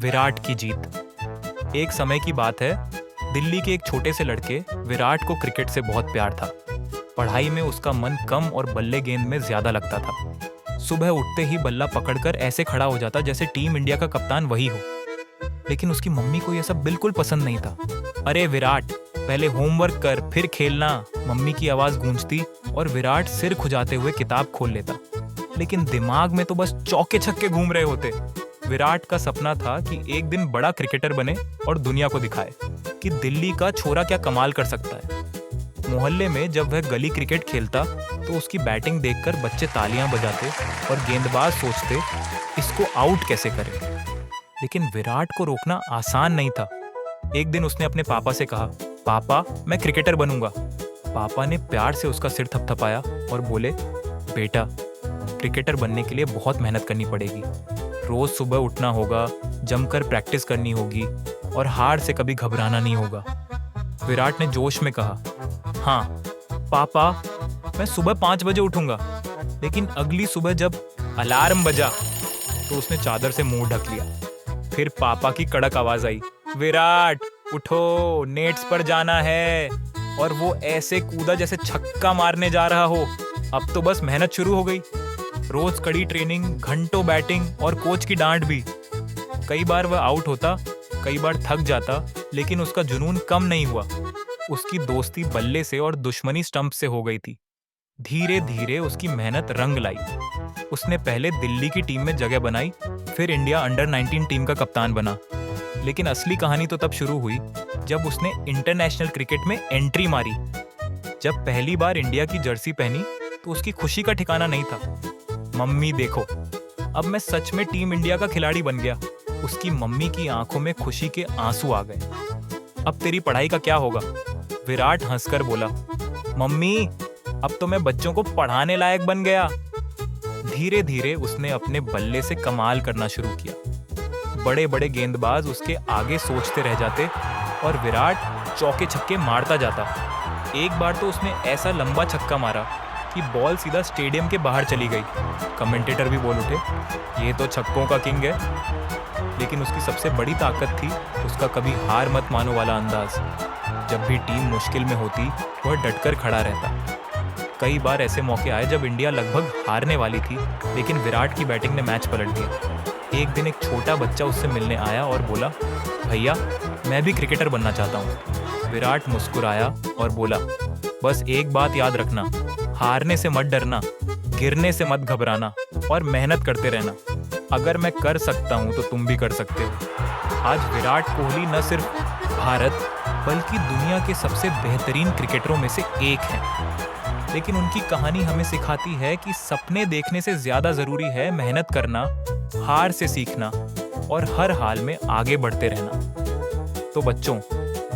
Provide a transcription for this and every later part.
विराट की जीत। एक समय की बात है, दिल्ली के एक छोटे से लड़के विराट को क्रिकेट से बहुत प्यार था। पढ़ाई में उसका मन कम और बल्ले गेंद में ज्यादा लगता था। सुबह उठते ही बल्ला पकड़कर ऐसे खड़ा हो जाता जैसे टीम इंडिया का कप्तान वही हो। लेकिन उसकी मम्मी को यह सब बिल्कुल पसंद नहीं था। अरे विराट, पहले होमवर्क कर फिर खेलना, मम्मी की आवाज गूंजती और विराट सिर खुजाते हुए किताब खोल लेता। लेकिन दिमाग में तो बस चौके छक्के घूम रहे होते। विराट का सपना था कि एक दिन बड़ा क्रिकेटर बने और दुनिया को दिखाए कि दिल्ली का छोरा क्या कमाल कर सकता है। मोहल्ले में जब वह गली क्रिकेट खेलता तो उसकी बैटिंग देखकर बच्चे तालियां बजाते और गेंदबाज सोचते इसको आउट कैसे करें। लेकिन विराट को रोकना आसान नहीं था। एक दिन उसने अपने पापा से कहा, पापा मैं क्रिकेटर बनूंगा। पापा ने प्यार से उसका सिर थपथपाया और बोले, बेटा क्रिकेटर बनने के लिए बहुत मेहनत करनी पड़ेगी। रोज सुबह उठना होगा, जमकर प्रैक्टिस करनी होगी और हार से कभी घबराना नहीं होगा। विराट ने जोश में कहा, हाँ पापा मैं सुबह 5 बजे उठूंगा। लेकिन अगली सुबह जब अलार्म बजा तो उसने चादर से मुंह ढक लिया। फिर पापा की कड़क आवाज आई, विराट उठो, नेट्स पर जाना है। और वो ऐसे कूदा जैसे छक्का मारने जा रहा हो। अब तो बस मेहनत शुरू हो गई। रोज कड़ी ट्रेनिंग, घंटों बैटिंग और कोच की डांट भी। कई बार वह आउट होता, कई बार थक जाता, लेकिन उसका जुनून कम नहीं हुआ। उसकी दोस्ती बल्ले से और दुश्मनी स्टंप से हो गई थी। धीरे धीरे उसकी मेहनत रंग लाई। उसने पहले दिल्ली की टीम में जगह बनाई, फिर इंडिया अंडर 19 टीम का कप्तान बना। लेकिन असली कहानी तो तब शुरू हुई जब उसने इंटरनेशनल क्रिकेट में एंट्री मारी। जब पहली बार इंडिया की जर्सी पहनी तो उसकी खुशी का ठिकाना नहीं था। मम्मी देखो, अब मैं सच में टीम इंडिया का खिलाड़ी बन गया। उसकी मम्मी की आंखों में खुशी के आंसू आ गए। अब तेरी पढ़ाई का क्या होगा? विराट हंसकर बोला, मम्मी अब तो मैं बच्चों को पढ़ाने लायक बन गया। धीरे धीरे उसने अपने बल्ले से कमाल करना शुरू किया। बड़े बड़े गेंदबाज उसके आगे सोचते रह जाते और विराट चौके छक्के मारता जाता। एक बार तो उसने ऐसा लंबा छक्का मारा कि बॉल सीधा स्टेडियम के बाहर चली गई। कमेंटेटर भी बोल उठे, ये तो छक्कों का किंग है। लेकिन उसकी सबसे बड़ी ताकत थी उसका कभी हार मत मानो वाला अंदाज। जब भी टीम मुश्किल में होती वह डटकर खड़ा रहता। कई बार ऐसे मौके आए जब इंडिया लगभग हारने वाली थी, लेकिन विराट की बैटिंग ने मैच पलट दिया। एक दिन एक छोटा बच्चा उससे मिलने आया और बोला, भैया मैं भी क्रिकेटर बनना चाहता हूँ। विराट मुस्कुराया और बोला, बस एक बात याद रखना, हारने से मत डरना, गिरने से मत घबराना और मेहनत करते रहना। अगर मैं कर सकता हूँ तो तुम भी कर सकते हो। आज विराट कोहली न सिर्फ भारत बल्कि दुनिया के सबसे बेहतरीन क्रिकेटरों में से एक हैं। लेकिन उनकी कहानी हमें सिखाती है कि सपने देखने से ज्यादा जरूरी है मेहनत करना, हार से सीखना और हर हाल में आगे बढ़ते रहना। तो बच्चों,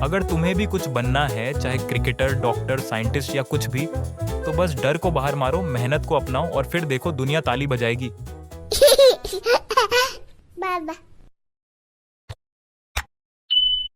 अगर तुम्हें भी कुछ बनना है, चाहे क्रिकेटर, डॉक्टर, साइंटिस्ट या कुछ भी, तो बस डर को बाहर मारो, मेहनत को अपनाओ और फिर देखो दुनिया ताली बजाएगी। बाबा।